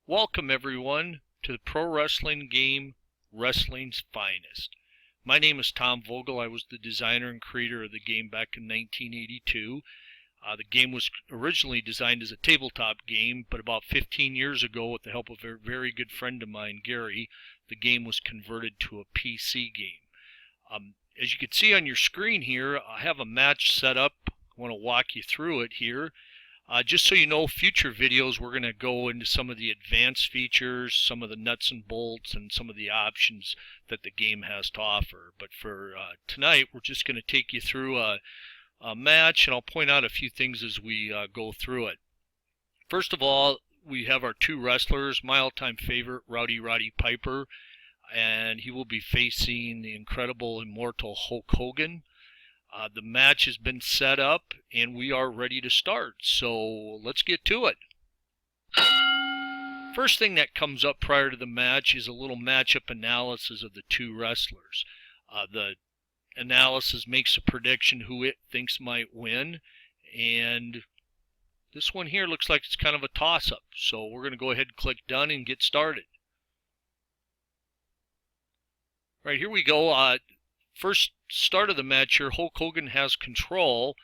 Welcome everyone to the pro wrestling game, Wrestling's Finest. My name is Tom Vogel. I was the designer and creator of the game back in 1982. The game was originally designed as a tabletop game, but about 15 years ago, with the help of a very good friend of mine, Gary, the game was converted to a PC game. As you can see on your screen here, I have a match set up. I want to walk you through it here. Just so you know, future videos we're going to go into some of the advanced features, some of the nuts and bolts, and some of the options that the game has to offer. But for tonight, we're just going to take you through a match, and I'll point out a few things as we go through it. First of all, we have our two wrestlers, my all-time favorite, Rowdy Roddy Piper, and he will be facing the incredible, immortal Hulk Hogan. The match has been set up and we are ready to start, so let's get to it. First thing that comes up prior to the match is a little matchup analysis of the two wrestlers. The analysis makes a prediction who it thinks might win, and this one here looks like it's kind of a toss-up, so we're going to go ahead and click done and get started. Right, here we go. First start of the match here, Hulk Hogan has control,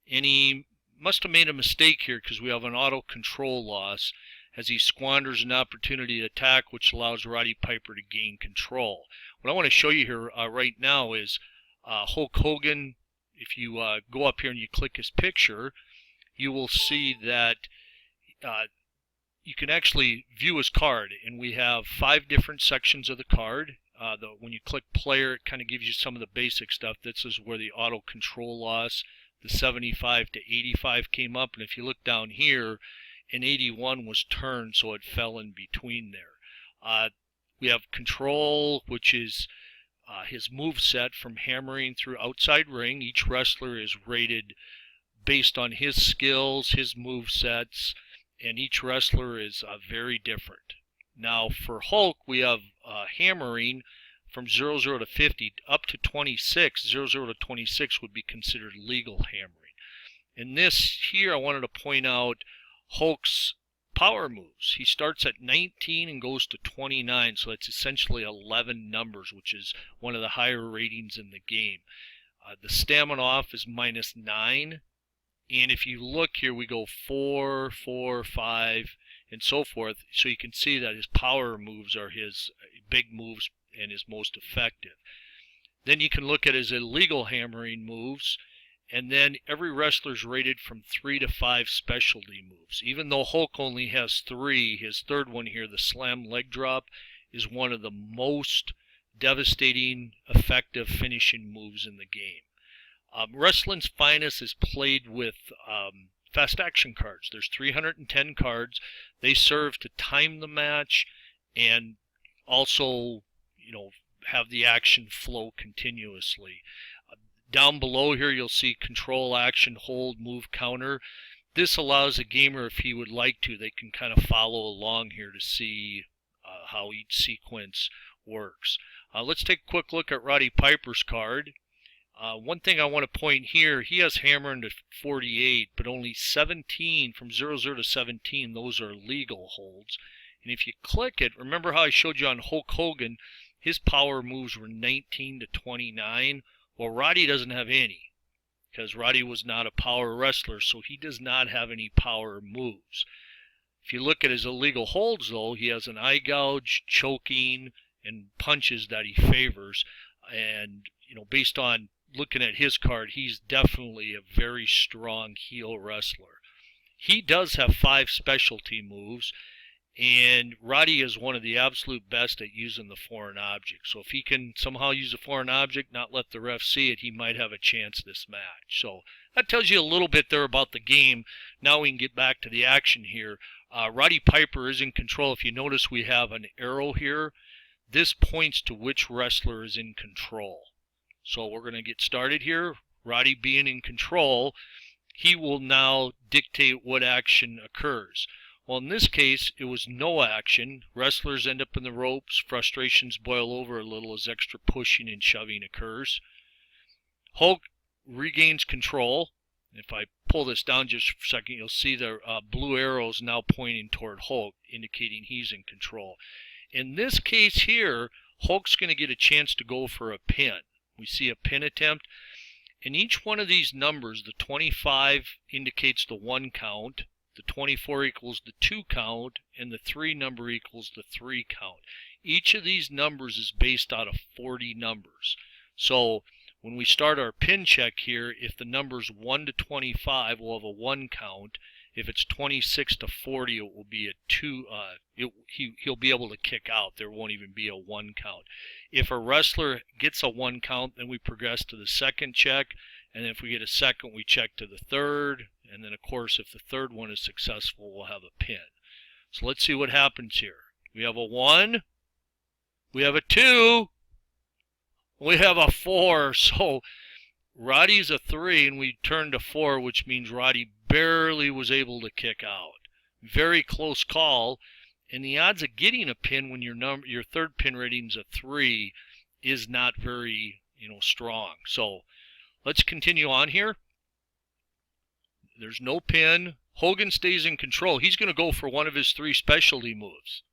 and he must have made a mistake here because we have an auto control loss as he squanders an opportunity to attack, which allows Roddy Piper to gain control. What I want to show you here right now is Hulk Hogan. If you go up here and you click his picture, you will see that you can actually view his card, and we have 5 different sections of the card. When you click player, it kind of gives you some of the basic stuff. This is where the auto control loss, the 75 to 85 came up, and if you look down here, an 81 was turned, so it fell in between there. We have control, which is his move set from hammering through outside ring. Each wrestler is rated based on his skills, his move sets, and each wrestler is very different. Now for Hulk, we have hammering from 00 to 50 up to 26. 00 to 26 would be considered legal hammering. In this here, I wanted to point out Hulk's power moves. He starts at 19 and goes to 29, so that's essentially 11 numbers, which is one of the higher ratings in the game. The stamina off is -9, and if you look here, we go 4, 4, 5, and so forth, so you can see that his power moves are his big moves and his most effective. Then you can look at his illegal hammering moves, and then every wrestler is rated from 3 to 5 specialty moves. Even though Hulk only has 3, his third one here, the slam leg drop, is one of the most devastating, effective finishing moves in the game. Wrestling's Finest is played with fast action cards. There's 310 cards. They serve to time the match and also, have the action flow continuously. Down below here you'll see control, action, hold, move, counter. This allows a gamer, if he would like to, they can kind of follow along here to see how each sequence works. Let's take a quick look at Roddy Piper's card. One thing I want to point here, he has hammering to 48, but only 17, from 00 to 17, those are legal holds. And if you click it, remember how I showed you on Hulk Hogan, his power moves were 19 to 29. Well, Roddy doesn't have any, because Roddy was not a power wrestler, so he does not have any power moves. If you look at his illegal holds, though, he has an eye gouge, choking, and punches that he favors. And, based on looking at his card, he's definitely a very strong heel wrestler. He does have 5 specialty moves, and Roddy is one of the absolute best at using the foreign object. So if he can somehow use a foreign object, not let the ref see it, he might have a chance this match. So that tells you a little bit there about the game. Now we can get back to the action here. Roddy Piper is in control. If you notice, we have an arrow here. This points to which wrestler is in control. So we're going to get started here. Roddy being in control, he will now dictate what action occurs. Well, in this case, it was no action. Wrestlers end up in the ropes. Frustrations boil over a little as extra pushing and shoving occurs. Hulk regains control. If I pull this down just for a second, you'll see the blue arrows now pointing toward Hulk, indicating he's in control. In this case here, Hulk's going to get a chance to go for a pin. We see a pin attempt. And each one of these numbers, the 25 indicates the 1 count, the 24 equals the 2 count, and the 3 number equals the 3 count. Each of these numbers is based out of 40 numbers. So when we start our pin check here, if the number's 1 to 25, we'll have a 1 count. If it's 26 to 40, it will be a 2. He'll be able to kick out. There won't even be a 1 count. If a wrestler gets a 1 count, then we progress to the second check. And if we get a second, we check to the third. And then, of course, if the third one is successful, we'll have a pin. So let's see what happens here. We have a 1. We have a 2. We have a 4. So Roddy's a 3, and we turn to 4, which means Roddy barely was able to kick out. Very close call, and the odds of getting a pin when your third pin rating's a 3 is not very, strong. So let's continue on here. There's no pin. Hogan stays in control. He's going to go for one of his 3 specialty moves.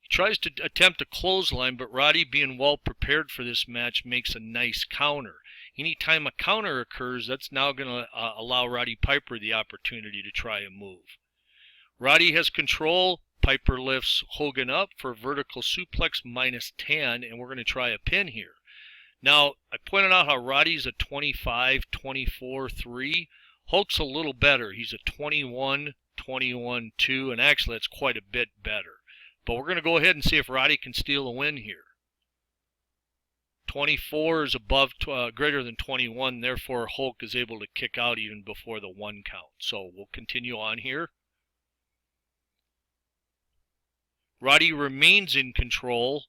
He tries to attempt a clothesline, but Roddy, being well prepared for this match, makes a nice counter. Anytime a counter occurs, that's now going to allow Roddy Piper the opportunity to try a move. Roddy has control. Piper lifts Hogan up for a vertical suplex -10, and we're going to try a pin here. Now, I pointed out how Roddy's a 25, 24, 3. Hulk's a little better. He's a 21, 21, 2, and actually that's quite a bit better. But we're going to go ahead and see if Roddy can steal a win here. 24 is greater than 21, therefore Hulk is able to kick out even before the 1 count. So we'll continue on here. Roddy remains in control.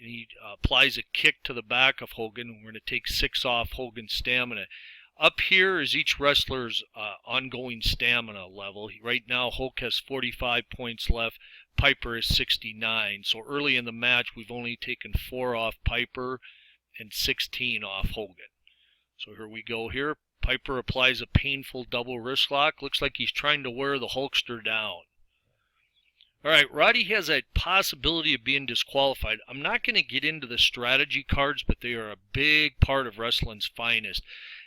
He applies a kick to the back of Hogan. We're going to take 6 off Hogan's stamina. Up here is each wrestler's ongoing stamina level. Right now Hulk has 45 points left. Piper is 69. So early in the match, we've only taken 4 off Piper and 16 off Hogan. So here we go here. Piper applies a painful double wrist lock. Looks like he's trying to wear the Hulkster down. All right, Roddy has a possibility of being disqualified. I'm not going to get into the strategy cards, but they are a big part of wrestling's finest.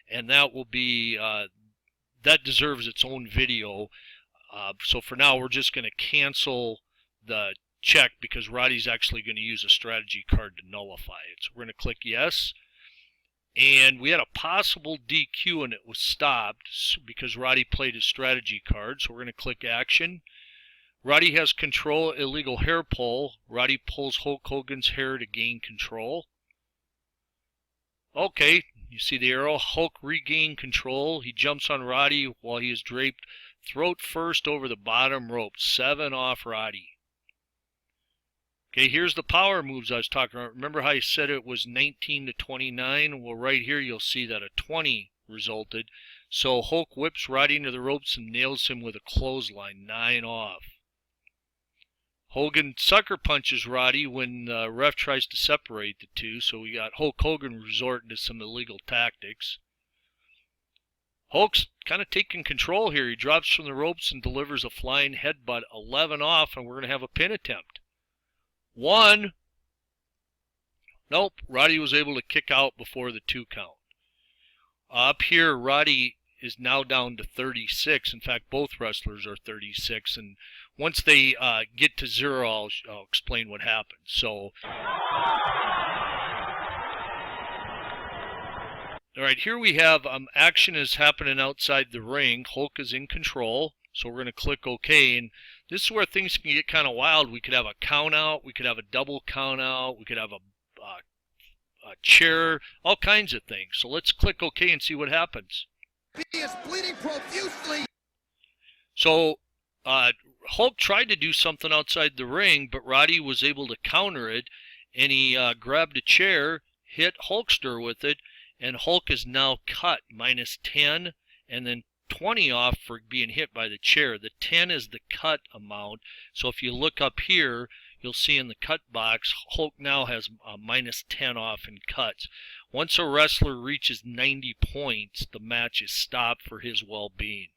And that will be, that deserves its own video. So for now, we're just going to cancel the check because Roddy's actually going to use a strategy card to nullify it. So we're going to click yes. And we had a possible DQ and it was stopped because Roddy played his strategy card. So we're going to click action. Roddy has control, illegal hair pull. Roddy pulls Hulk Hogan's hair to gain control. Okay, you see the arrow. Hulk regained control. He jumps on Roddy while he is draped throat first over the bottom rope. 7 off Roddy. Okay, here's the power moves I was talking about. Remember how I said it was 19 to 29? Well, right here you'll see that a 20 resulted. So Hulk whips Roddy into the ropes and nails him with a clothesline. 9 off. Hogan sucker punches Roddy when the ref tries to separate the two. So we got Hulk Hogan resorting to some illegal tactics. Hulk's kind of taking control here. He drops from the ropes and delivers a flying headbutt. 11 off, and we're going to have a pin attempt. 1. Nope, Roddy was able to kick out before the 2 count. Up here, Roddy is now down to 36. In fact, both wrestlers are 36. And once they get to 0, I'll explain what happens. So, all right, here we have action is happening outside the ring. Hulk is in control. So we're going to click OK. And this is where things can get kind of wild. We could have a count out. We could have a double count out. We could have a chair, all kinds of things. So let's click OK and see what happens. He is bleeding profusely. So Hulk tried to do something outside the ring, but Roddy was able to counter it, and he grabbed a chair, hit Hulkster with it, and Hulk is now cut -10, and then 20 off for being hit by the chair. The 10 is the cut amount. So if you look up here, you'll see in the cut box, Hulk now has -10 off in cuts. Once a wrestler reaches 90 points, the match is stopped for his well-being.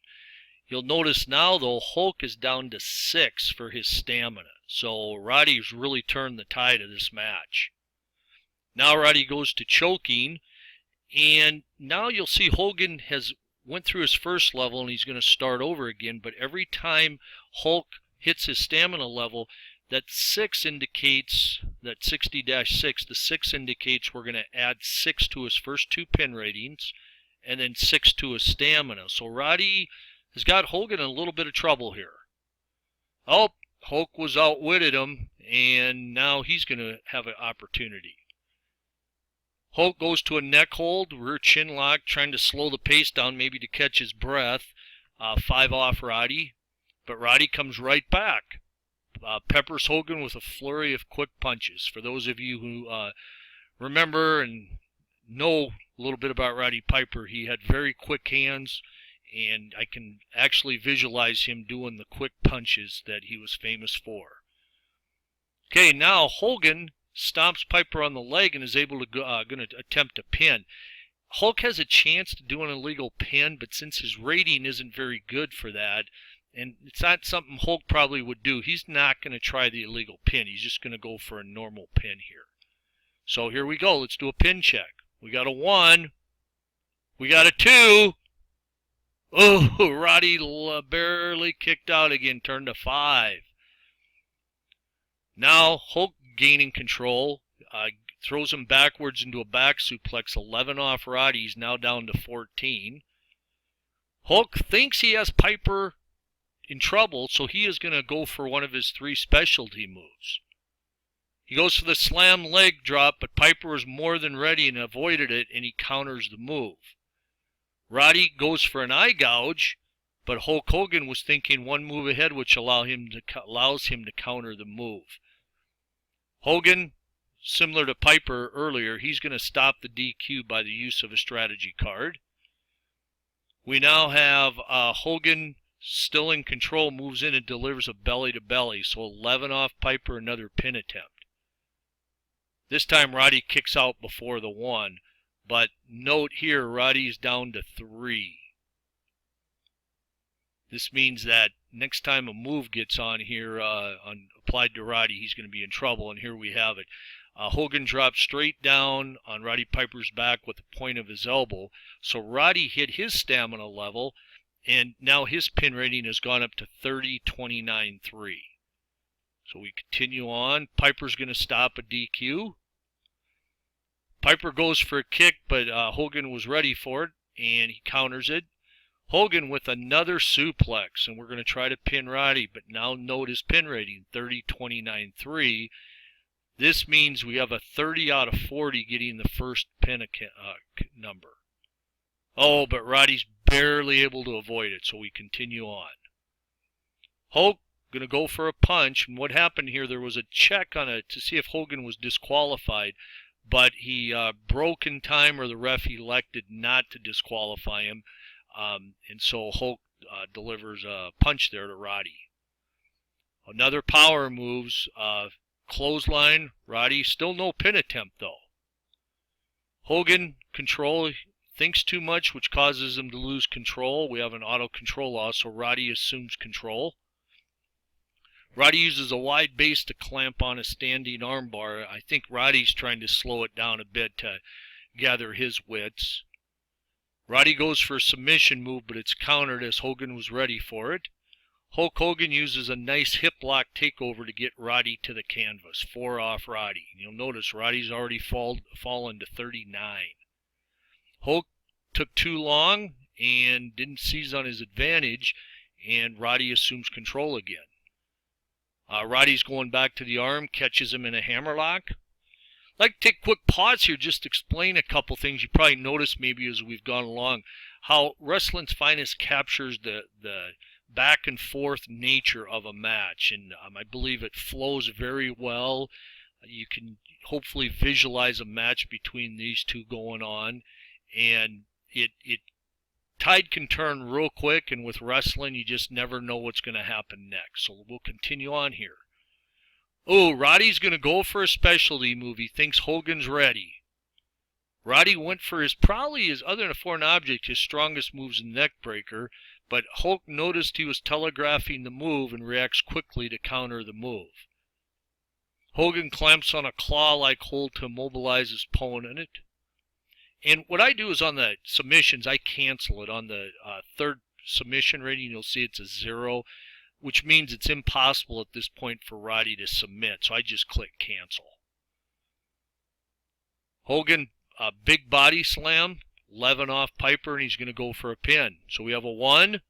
You'll notice now, though, Hulk is down to 6 for his stamina. So Roddy's really turned the tide of this match. Now Roddy goes to choking, and now you'll see Hogan has went through his first level and he's going to start over again. But every time Hulk hits his stamina level, that 6 indicates, that 60-6, the 6 indicates we're going to add 6 to his first 2 pin ratings and then 6 to his stamina. So Roddy has got Hogan in a little bit of trouble here. Oh, Hulk was outwitted him, and now he's going to have an opportunity. Hulk goes to a neck hold, rear chin lock, trying to slow the pace down, maybe to catch his breath. 5 off Roddy, but Roddy comes right back. Peppers Hogan with a flurry of quick punches. For those of you who remember and know a little bit about Roddy Piper, he had very quick hands, and I can actually visualize him doing the quick punches that he was famous for. Okay, now Hogan stomps Piper on the leg and is able to going to attempt a pin. Hulk has a chance to do an illegal pin, but since his rating isn't very good for that, and it's not something Hulk probably would do, he's not going to try the illegal pin. He's just going to go for a normal pin here. So here we go. Let's do a pin check. We got a 1. We got a 2. Oh, Roddy barely kicked out again, turned to 5. Now Hulk gaining control, throws him backwards into a back suplex, 11 off Roddy. He's now down to 14. Hulk thinks he has Piper in trouble, so he is going to go for one of his 3 specialty moves. He goes for the slam leg drop, but Piper is more than ready and avoided it, and he counters the move. Roddy goes for an eye gouge, but Hulk Hogan was thinking one move ahead, which allows him to counter the move. Hogan, similar to Piper earlier, he's going to stop the DQ by the use of a strategy card. We now have Hogan still in control, moves in and delivers a belly-to-belly. So 11 off Piper, another pin attempt. This time Roddy kicks out before the 1. But note here, Roddy's down to 3. This means that next time a move gets on here, applied to Roddy, he's going to be in trouble. And here we have it. Hogan drops straight down on Roddy Piper's back with the point of his elbow. So Roddy hit his stamina level, and now his pin rating has gone up to 30-29-3. So we continue on. Piper's going to stop a DQ. Piper goes for a kick, but Hogan was ready for it, and he counters it. Hogan with another suplex, and we're going to try to pin Roddy, but now note his pin rating, 30-29-3. This means we have a 30 out of 40 getting the first pin number. Oh, but Roddy's barely able to avoid it, so we continue on. Hulk going to go for a punch, and what happened here, there was a check on it to see if Hogan was disqualified, but he broke in time, or the ref elected not to disqualify him, and so Hulk delivers a punch there to Roddy. Another power moves, clothesline, Roddy, still no pin attempt though. Hogan, control, thinks too much, which causes him to lose control. We have an auto control loss, so Roddy assumes control. Roddy uses a wide base to clamp on a standing armbar. I think Roddy's trying to slow it down a bit to gather his wits. Roddy goes for a submission move, but it's countered as Hogan was ready for it. Hulk Hogan uses a nice hip lock takeover to get Roddy to the canvas. 4 off Roddy. You'll notice Roddy's already fallen to 39. Hulk took too long and didn't seize on his advantage, and Roddy assumes control again. Roddy's going back to the arm, catches him in a hammerlock. I'd like to take a quick pause here just to explain a couple things. You probably noticed maybe as we've gone along how Wrestling's Finest captures the back and forth nature of a match, and I believe it flows very well. You can hopefully visualize a match between these two going on, and tide can turn real quick, and with wrestling you just never know what's going to happen next. So we'll continue on here. Oh, Roddy's going to go for a specialty move. He thinks Hogan's ready. Roddy went for probably other than a foreign object, his strongest move's a neck breaker, but Hulk noticed he was telegraphing the move and reacts quickly to counter the move. Hogan clamps on a claw-like hold to immobilize his opponent. And what I do is on the submissions, I cancel it. On the third submission rating, you'll see it's a 0, which means it's impossible at this point for Roddy to submit. So I just click cancel. Hogan, big body slam, 11 off Piper, and he's going to go for a pin. So we have a 1,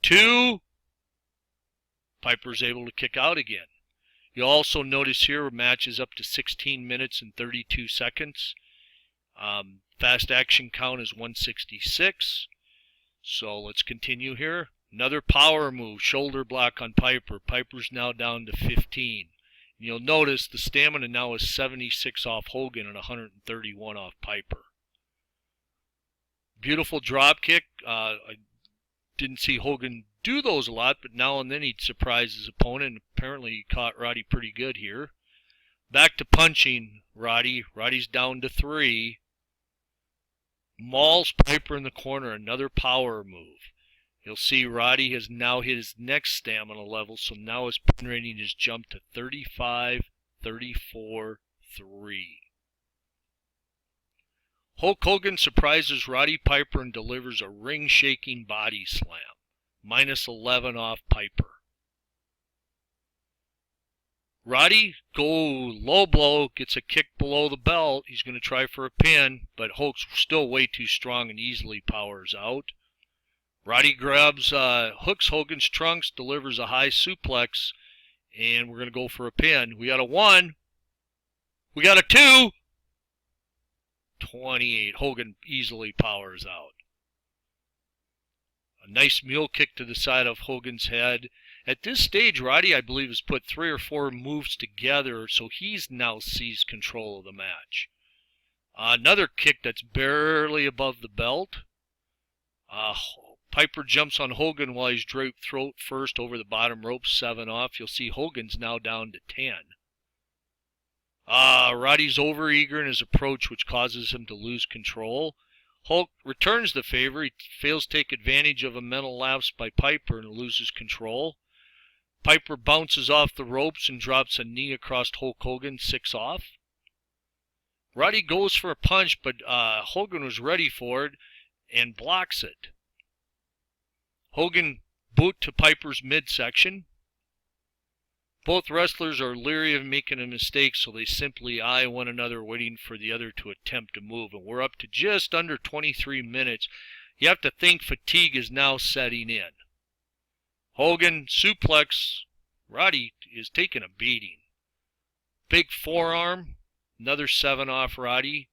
2. Piper's able to kick out again. You'll also notice here matches up to 16 minutes and 32 seconds. Fast action count is 166. So let's continue here. Another power move, shoulder block on Piper. Piper's now down to 15. And you'll notice the stamina now is 76 off Hogan and 131 off Piper. Beautiful drop kick. I didn't see Hogan do those a lot, but now and then he'd surprise his opponent. Apparently he caught Roddy pretty good here. Back to punching Roddy. Roddy's down to 3. Mauls Piper in the corner, another power move. You'll see Roddy has now hit his next stamina level, so now his pin rating has jumped to 35, 34, 3. Hulk Hogan surprises Roddy Piper and delivers a ring-shaking body slam. Minus 11 off Piper. Roddy go low blow, gets a kick below the belt. He's going to try for a pin, but Hulk's still way too strong and easily powers out. Roddy grabs, hooks Hogan's trunks, delivers a high suplex, and we're going to go for a pin. We got a 1. We got a 2. 28. Hogan easily powers out. A nice mule kick to the side of Hogan's head. At this stage, Roddy, I believe, has put 3 or 4 moves together, so he's now seized control of the match. Another kick that's barely above the belt. Piper jumps on Hogan while he's draped throat first over the bottom rope, 7 off. You'll see Hogan's now down to 10. Roddy's overeager in his approach, which causes him to lose control. Hulk returns the favor. He fails to take advantage of a mental lapse by Piper and loses control. Piper bounces off the ropes and drops a knee across Hulk Hogan, 6 off. Roddy goes for a punch, but Hogan was ready for it and blocks it. Hogan boot to Piper's midsection. Both wrestlers are leery of making a mistake, so they simply eye one another, waiting for the other to attempt to move. And we're up to just under 23 minutes. You have to think fatigue is now setting in. Hogan suplex. Roddy is taking a beating. Big forearm. Another 7 off Roddy.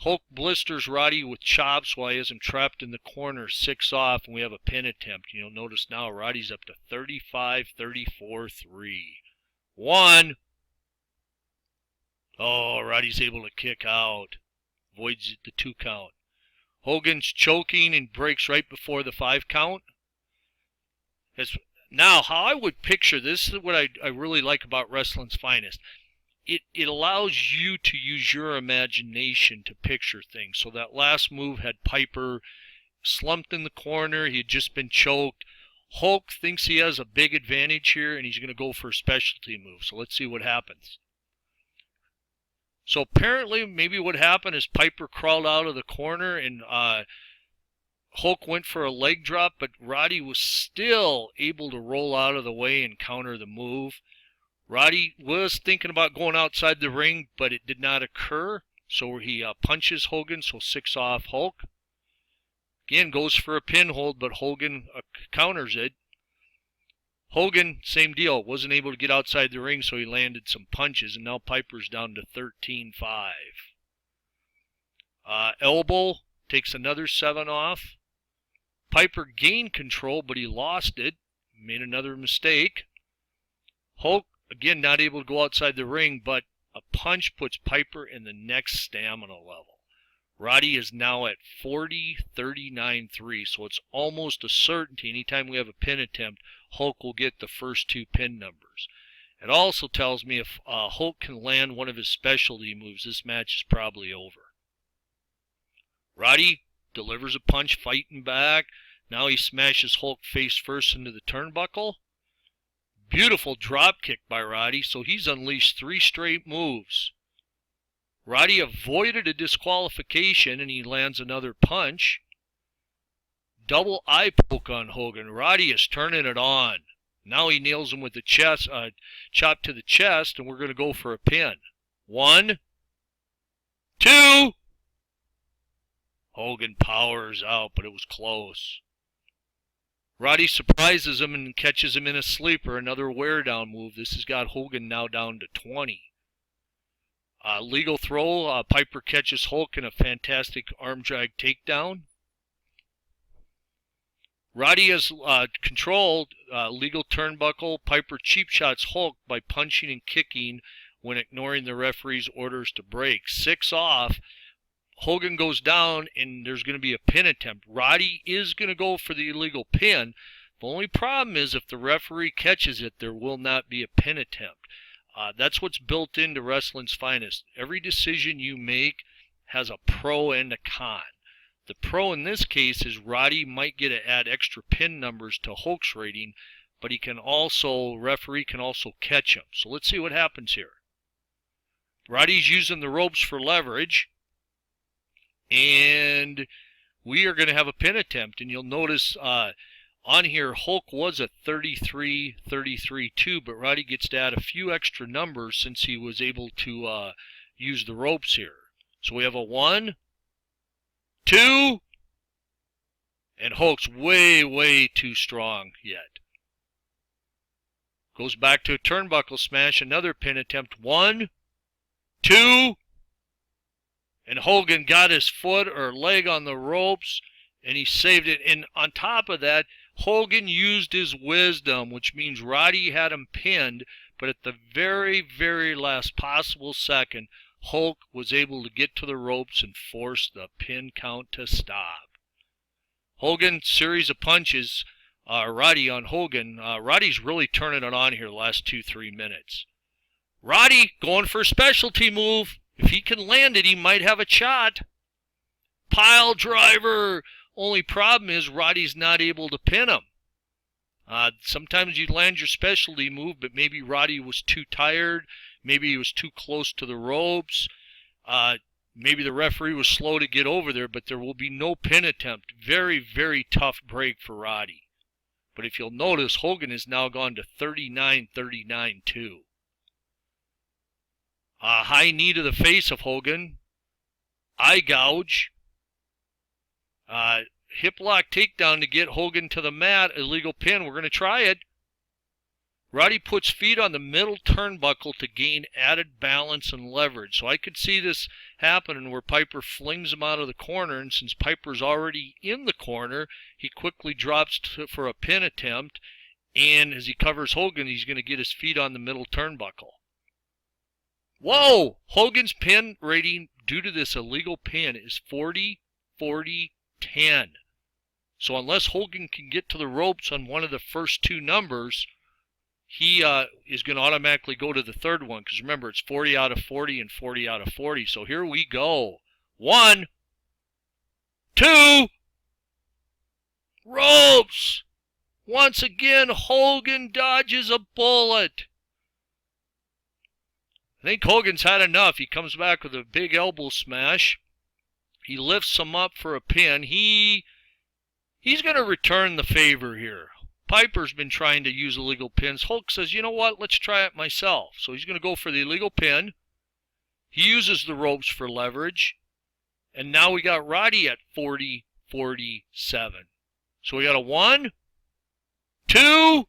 Hulk blisters Roddy with chops while he has him trapped in the corner, 6 off, and we have a pin attempt. You'll notice now Roddy's up to 35, 34, 3. 1. Oh, Roddy's able to kick out. Avoids the 2 count. Hogan's choking and breaks right before the 5 count. Now, how I would picture this is what I really like about Wrestling's Finest. It allows you to use your imagination to picture things. So that last move had Piper slumped in the corner. He had just been choked. Hulk thinks he has a big advantage here, and he's going to go for a specialty move. So let's see what happens. So apparently, maybe what happened is Piper crawled out of the corner, and Hulk went for a leg drop, but Roddy was still able to roll out of the way and counter the move. Roddy was thinking about going outside the ring, but it did not occur. So he punches Hogan, so 6 off Hulk. Again, goes for a pinhold, but Hogan counters it. Hogan, same deal, wasn't able to get outside the ring, so he landed some punches, and now Piper's down to 13-5. Elbow takes another 7 off. Piper gained control, but he lost it. Made another mistake. Hulk, again, not able to go outside the ring, but a punch puts Piper in the next stamina level. Roddy is now at 40, 39, 3, so it's almost a certainty anytime we have a pin attempt, Hulk will get the first 2 pin numbers. It also tells me if Hulk can land one of his specialty moves, this match is probably over. Roddy delivers a punch, fighting back. Now he smashes Hulk face first into the turnbuckle. Beautiful drop kick by Roddy, so he's unleashed 3 straight moves. Roddy avoided a disqualification, and he lands another punch. Double eye poke on Hogan. Roddy is turning it on. Now he nails him with the chop to the chest, and we're going to go for a pin. 1, 2. Hogan powers out, but it was close. Roddy surprises him and catches him in a sleeper, another wear-down move. This has got Hogan now down to 20. Legal throw. Piper catches Hulk in a fantastic arm drag takedown. Roddy has controlled legal turnbuckle. Piper cheap shots Hulk by punching and kicking when ignoring the referee's orders to break. 6 off. Hogan goes down, and there's going to be a pin attempt. Roddy is going to go for the illegal pin. The only problem is if the referee catches it, there will not be a pin attempt. That's what's built into wrestling's finest. Every decision you make has a pro and a con. The pro in this case is Roddy might get to add extra pin numbers to Hulk's rating, but referee can also catch him. So let's see what happens here. Roddy's using the ropes for leverage, and we are going to have a pin attempt. And you'll notice on here, Hulk was at 33-2, but Roddy gets to add a few extra numbers since he was able to use the ropes here. So we have a 1, 2, and Hulk's way too strong yet. Goes back to a turnbuckle smash, another pin attempt. 1, 2, and Hogan got his foot or leg on the ropes, and he saved it. And on top of that, Hogan used his wisdom, which means Roddy had him pinned, but at the very last possible second, Hulk was able to get to the ropes and force the pin count to stop. Hogan, series of punches, Roddy on Hogan. Roddy's really turning it on here the last 2-3 minutes. Roddy going for a specialty move. If he can land it, he might have a shot. Pile driver. Only problem is Roddy's not able to pin him. Sometimes you land your specialty move, but maybe Roddy was too tired. Maybe he was too close to the ropes. Maybe the referee was slow to get over there, but there will be no pin attempt. Very tough break for Roddy. But if you'll notice, Hogan has now gone to 39 too. High knee to the face of Hogan. Eye gouge. Hip lock takedown to get Hogan to the mat. Illegal pin. We're going to try it. Roddy puts feet on the middle turnbuckle to gain added balance and leverage. So I could see this happening where Piper flings him out of the corner, and since Piper's already in the corner, he quickly drops for a pin attempt, and as he covers Hogan, he's going to get his feet on the middle turnbuckle. Whoa! Hogan's pin rating due to this illegal pin is 40-10. So unless Hogan can get to the ropes on one of the first 2 numbers, he is going to automatically go to the third one, because remember, it's 40 out of 40 and 40 out of 40. So here we go. 1, 2, ropes. Once again, Hogan dodges a bullet. I think Hogan's had enough. He comes back with a big elbow smash. He lifts him up for a pin. He's going to return the favor here. Piper's been trying to use illegal pins. Hulk says, you know what, let's try it myself. So he's going to go for the illegal pin. He uses the ropes for leverage. And now we got Roddy at 40-47. So we got a 1, 2.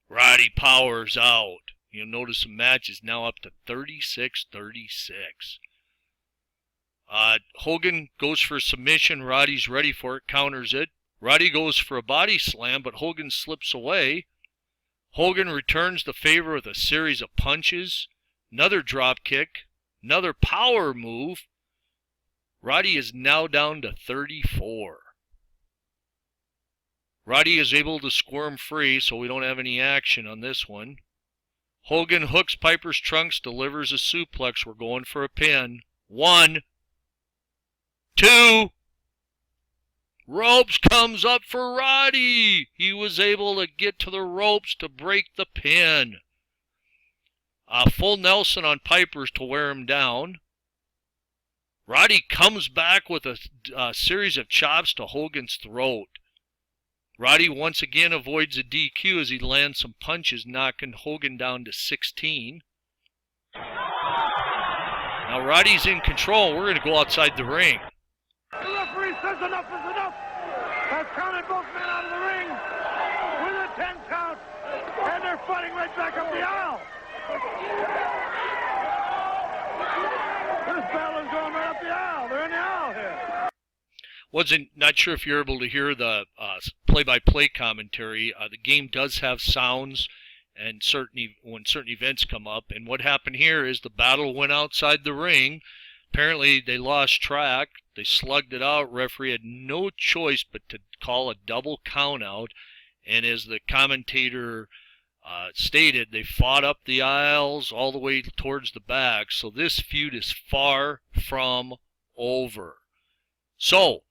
Roddy powers out. You'll notice the match is now up to 36-36. Hogan goes for a submission. Roddy's ready for it, counters it. Roddy goes for a body slam, but Hogan slips away. Hogan returns the favor with a series of punches, another drop kick, another power move. Roddy is now down to 34. Roddy is able to squirm free, so we don't have any action on this one. Hogan hooks Piper's trunks, delivers a suplex. We're going for a pin. 1, 2. Ropes comes up for Roddy. He was able to get to the ropes to break the pin. Full Nelson on Pipers to wear him down. Roddy comes back with a series of chops to Hogan's throat. Roddy once again avoids a DQ as he lands some punches, knocking Hogan down to 16. Now Roddy's in control. We're going to go outside the ring. The referee says enough is enough. Has counted both men out of the ring with a 10 count, and they're fighting right back up the aisle. This battle is going right up the aisle. They're in the aisle here. Not sure if you're able to hear the play-by-play commentary. The game does have sounds, and when certain events come up. And what happened here is the battle went outside the ring. Apparently they lost track. They slugged it out. Referee had no choice but to call a double count out. And as the commentator stated, they fought up the aisles all the way towards the back. So this feud is far from over. So,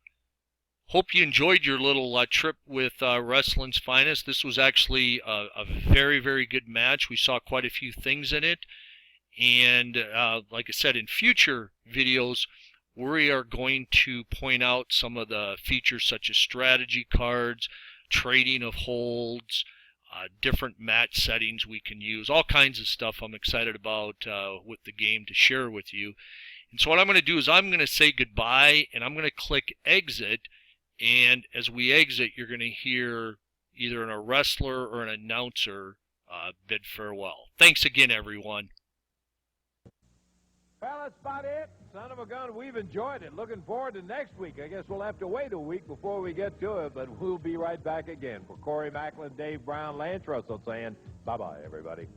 hope you enjoyed your little trip with Wrestling's Finest. This was actually a very, very good match. We saw quite a few things in it. And like I said, in future videos, we are going to point out some of the features such as strategy cards, trading of holds, different match settings we can use, all kinds of stuff I'm excited about with the game to share with you. And so what I'm going to do is I'm going to say goodbye, and I'm going to click exit. And as we exit, you're going to hear either a wrestler or an announcer bid farewell. Thanks again, everyone. Well, that's about it. Son of a gun, we've enjoyed it. Looking forward to next week. I guess we'll have to wait a week before we get to it, but we'll be right back again. For Corey Macklin, Dave Brown, Lance Russell saying bye-bye, everybody.